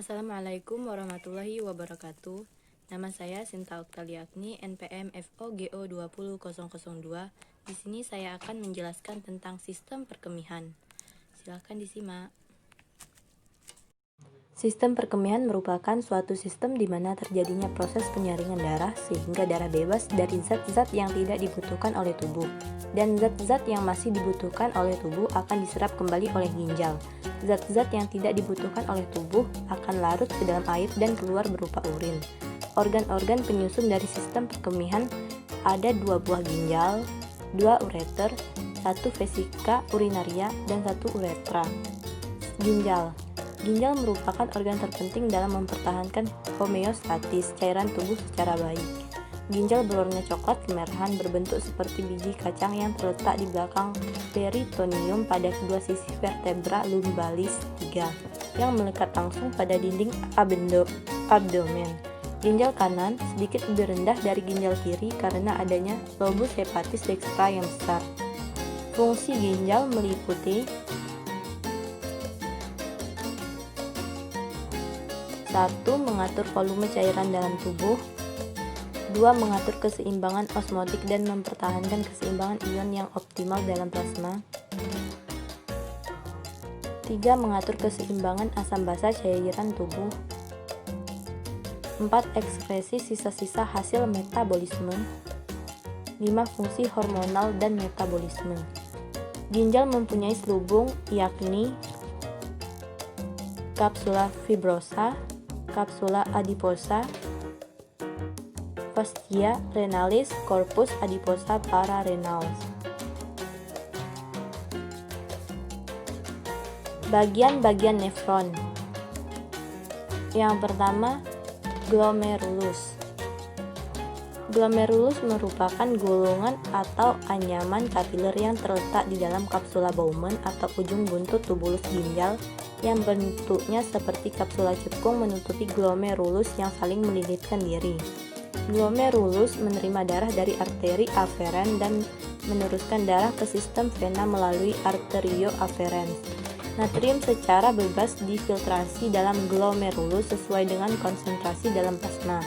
Assalamualaikum warahmatullahi wabarakatuh. Nama saya Sinta Oktalia Agni, NPM FOGO 20002. Di sini saya akan menjelaskan tentang sistem perkemihan. Silakan disimak. Sistem perkemihan merupakan suatu sistem di mana terjadinya proses penyaringan darah sehingga darah bebas dari zat-zat yang tidak dibutuhkan oleh tubuh, dan zat-zat yang masih dibutuhkan oleh tubuh akan diserap kembali oleh ginjal. Zat-zat yang tidak dibutuhkan oleh tubuh akan larut ke dalam air dan keluar berupa urin. Organ-organ penyusun dari sistem perkemihan ada 2 buah ginjal, 2 ureter, 1 vesika urinaria, dan 1 uretra. Ginjal merupakan organ terpenting dalam mempertahankan homeostatis cairan tubuh secara baik. Ginjal berwarna coklat kemerahan berbentuk seperti biji kacang yang terletak di belakang peritoneum pada kedua sisi vertebra lumbalis 3 yang melekat langsung pada dinding abdomen. Ginjal kanan sedikit lebih rendah dari ginjal kiri karena adanya lobus hepatis dextra yang besar. Fungsi ginjal meliputi 1. Mengatur volume cairan dalam tubuh. 2. Mengatur keseimbangan osmotik dan mempertahankan keseimbangan ion yang optimal dalam plasma. 3. Mengatur keseimbangan asam basa cairan tubuh. 4. Ekskresi sisa-sisa hasil metabolisme. 5. Fungsi hormonal dan metabolisme. Ginjal mempunyai selubung yakni kapsula fibrosa, kapsula adiposa, fascia renalis, corpus adiposa pararenals. Bagian-bagian nefron. Yang pertama, glomerulus. Glomerulus merupakan gulungan atau anyaman kapiler yang terletak di dalam kapsula Bowman atau ujung buntut tubulus ginjal yang bentuknya seperti kapsula cekung menutupi glomerulus yang saling melilitkan diri. Glomerulus menerima darah dari arteri aferen dan meneruskan darah ke sistem vena melalui arterio afferens. Natrium secara bebas difiltrasi dalam glomerulus sesuai dengan konsentrasi dalam plasma.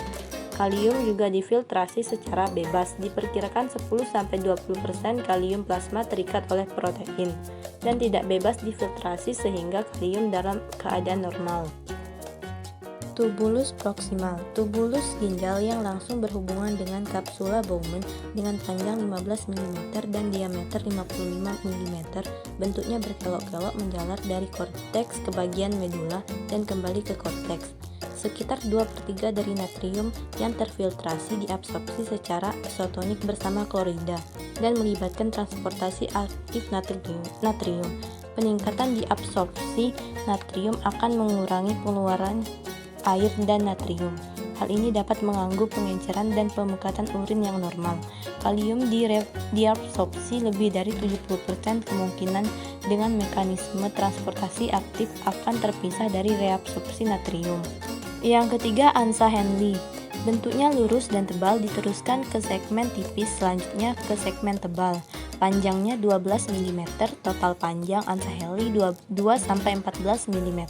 Kalium juga difiltrasi secara bebas, diperkirakan 10-20% kalium plasma terikat oleh protein, dan tidak bebas difiltrasi sehingga kalium dalam keadaan normal. Tubulus proximal. Tubulus ginjal yang langsung berhubungan dengan kapsula Bowman dengan panjang 15 mm dan diameter 55 mm, bentuknya berkelok-kelok menjalar dari korteks ke bagian medula dan kembali ke korteks. Sekitar 2/3 dari natrium yang terfiltrasi diabsorpsi secara isotonik bersama klorida dan melibatkan transportasi aktif natrium. Peningkatan diabsorpsi natrium akan mengurangi pengeluaran air dan natrium. Hal ini dapat mengganggu pengenceran dan pemekatan urin yang normal. Kalium diabsorpsi lebih dari 70% kemungkinan dengan mekanisme transportasi aktif akan terpisah dari reabsorpsi natrium. Yang ketiga, ansa Henle. Bentuknya lurus dan tebal diteruskan ke segmen tipis, selanjutnya ke segmen tebal. Panjangnya 12 mm, total panjang ansa Henle 2-14 mm.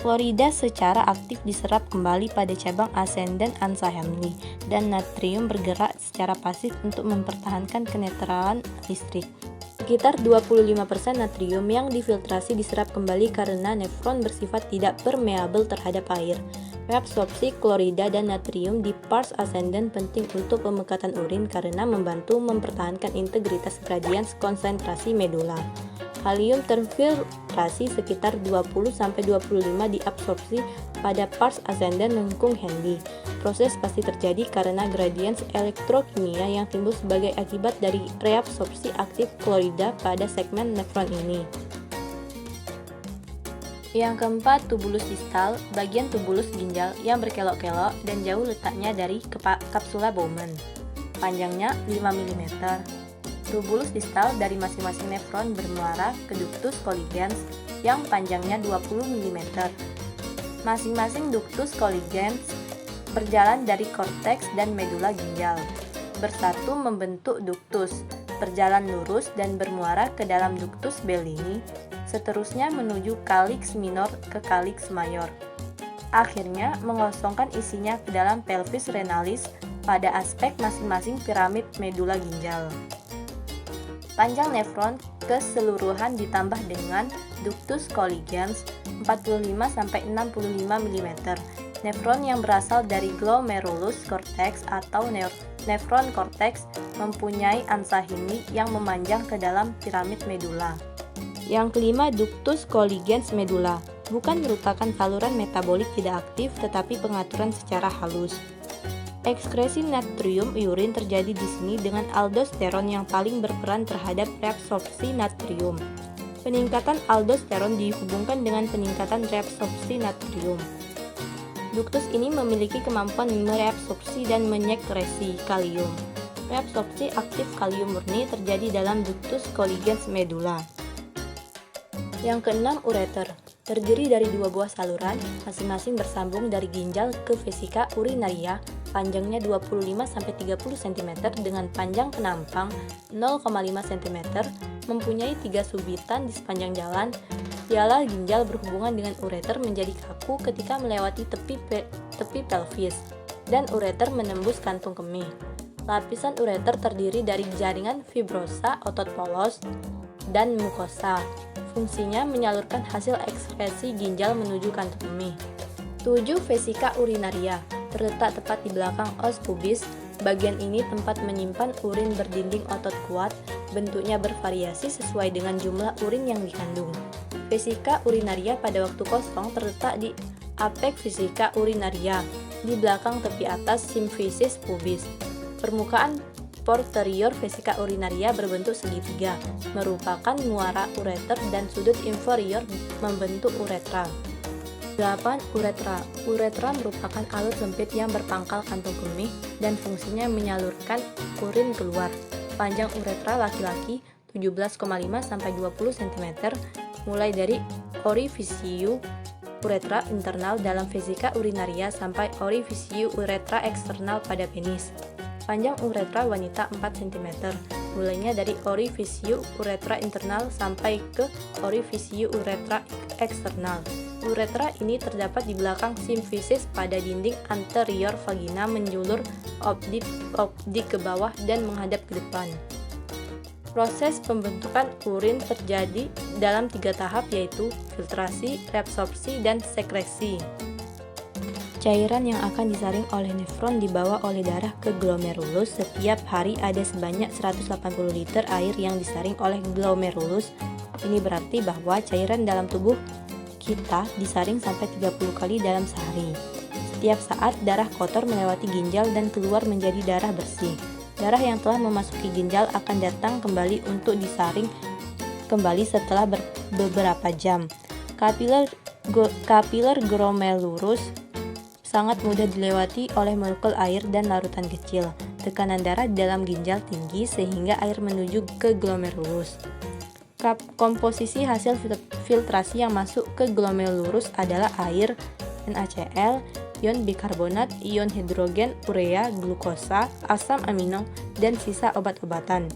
Klorida secara aktif diserap kembali pada cabang asenden ansa Henle, dan natrium bergerak secara pasif untuk mempertahankan kenetralan listrik. Sekitar 25% natrium yang difiltrasi diserap kembali karena nefron bersifat tidak permeabel terhadap air. Reabsorpsi klorida dan natrium di pars ascendens penting untuk pemekatan urin karena membantu mempertahankan integritas gradiens konsentrasi medula. Kalium terfiltrasi sekitar 20-25 diabsorpsi pada pars ascendens lengkung Henle. Proses pasti terjadi karena gradiens elektrokimia yang timbul sebagai akibat dari reabsorpsi aktif klorida pada segmen nefron ini. Yang keempat, tubulus distal, bagian tubulus ginjal yang berkelok-kelok dan jauh letaknya dari kapsula Bowman. Panjangnya 5 mm. Tubulus distal dari masing-masing nefron bermuara ke ductus colligens yang panjangnya 20 mm. Masing-masing ductus colligens berjalan dari korteks dan medula ginjal. Bersatu membentuk ductus, berjalan lurus dan bermuara ke dalam ductus Bellini, seterusnya menuju calyx minor ke calyx mayor. akhirnya mengosongkan isinya ke dalam pelvis renalis pada aspek masing-masing piramid medula ginjal. Panjang nefron keseluruhan ditambah dengan ductus colligens 45-65 mm. Nefron yang berasal dari glomerulus cortex atau nefron cortex mempunyai ansa hini yang memanjang ke dalam piramid medula. Yang kelima, ductus colligens medula. Bukan merupakan saluran metabolik tidak aktif, tetapi pengaturan secara halus. Ekskresi natrium urin terjadi di sini dengan aldosteron yang paling berperan terhadap reabsorpsi natrium. Peningkatan aldosteron dihubungkan dengan peningkatan reabsorpsi natrium. Ductus ini memiliki kemampuan mereabsorpsi dan menyekresi kalium. Reabsorpsi aktif kalium murni terjadi dalam ductus colligens medula. Yang keenam, ureter. Terdiri dari dua buah saluran, masing-masing bersambung dari ginjal ke vesika urinaria, panjangnya 25-30 cm dengan panjang penampang 0,5 cm, mempunyai 3 subitan di sepanjang jalan. Piala ginjal berhubungan dengan ureter menjadi kaku ketika melewati tepi pelvis, dan ureter menembus kantung kemih. Lapisan ureter terdiri dari jaringan fibrosa, otot polos, dan mukosa. Fungsinya menyalurkan hasil ekskresi ginjal menuju kantung kemih. 7. Vesika urinaria. Terletak tepat di belakang os pubis. Bagian ini tempat menyimpan urin berdinding otot kuat. Bentuknya bervariasi sesuai dengan jumlah urin yang dikandung. Vesika urinaria pada waktu kosong terletak di apex vesika urinaria, di belakang tepi atas simfisis pubis. Permukaan posterior vesika urinaria berbentuk segitiga, merupakan muara ureter, dan sudut inferior membentuk uretra. 8. Uretra. Uretra merupakan alur sempit yang berpangkal kantung kemih dan fungsinya menyalurkan urin keluar. Panjang uretra laki-laki 17,5-20 cm, mulai dari orifisiu uretra internal dalam vesika urinaria sampai orifisiu uretra eksternal pada penis. Panjang uretra wanita 4 cm, mulainya dari orifisiu uretra internal sampai ke orifisiu uretra eksternal. Uretra ini terdapat di belakang simfisis pada dinding anterior vagina, menjulur obdik ke bawah dan menghadap ke depan. Proses pembentukan urin terjadi dalam 3 tahap, yaitu filtrasi, reabsorpsi, dan sekresi. Cairan yang akan disaring oleh nefron dibawa oleh darah ke glomerulus. Setiap hari ada sebanyak 180 liter air yang disaring oleh glomerulus. Ini berarti bahwa cairan dalam tubuh kita disaring sampai 30 kali dalam sehari. Setiap saat darah kotor melewati ginjal dan keluar menjadi darah bersih. Darah yang telah memasuki ginjal akan datang kembali untuk disaring kembali setelah beberapa jam. Kapiler glomerulus sangat mudah dilewati oleh molekul air dan larutan kecil. Tekanan darah dalam ginjal tinggi sehingga air menuju ke glomerulus. Komposisi hasil filtrasi yang masuk ke glomerulus adalah air, NaCl, ion bikarbonat, ion hidrogen, urea, glukosa, asam amino, dan sisa obat-obatan.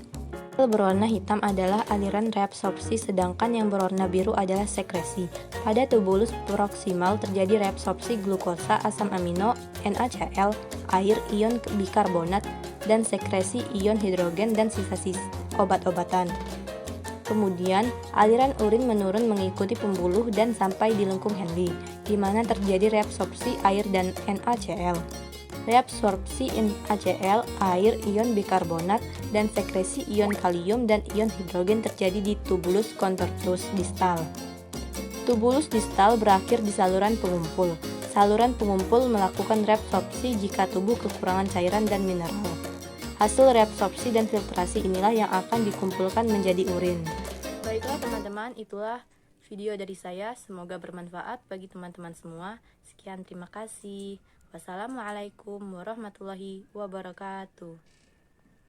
Berwarna hitam adalah aliran reabsorpsi, sedangkan yang berwarna biru adalah sekresi. Pada tubulus proksimal terjadi reabsorpsi glukosa, asam amino, NaCl, air, ion bikarbonat, dan sekresi ion hidrogen dan sisa-sisa obat-obatan. Kemudian, aliran urin menurun mengikuti pembuluh dan sampai di lengkung Henle, di mana terjadi reabsorpsi air dan NaCl. Reabsorpsi NaCl, air, ion bikarbonat, dan sekresi ion kalium dan ion hidrogen terjadi di tubulus contortus distal. Tubulus distal berakhir di saluran pengumpul. Saluran pengumpul melakukan reabsorpsi jika tubuh kekurangan cairan dan mineral. Hasil reabsorpsi dan filtrasi inilah yang akan dikumpulkan menjadi urin. Baiklah teman-teman, itulah video dari saya. Semoga bermanfaat bagi teman-teman semua. Sekian, terima kasih. Wassalamualaikum warahmatullahi wabarakatuh.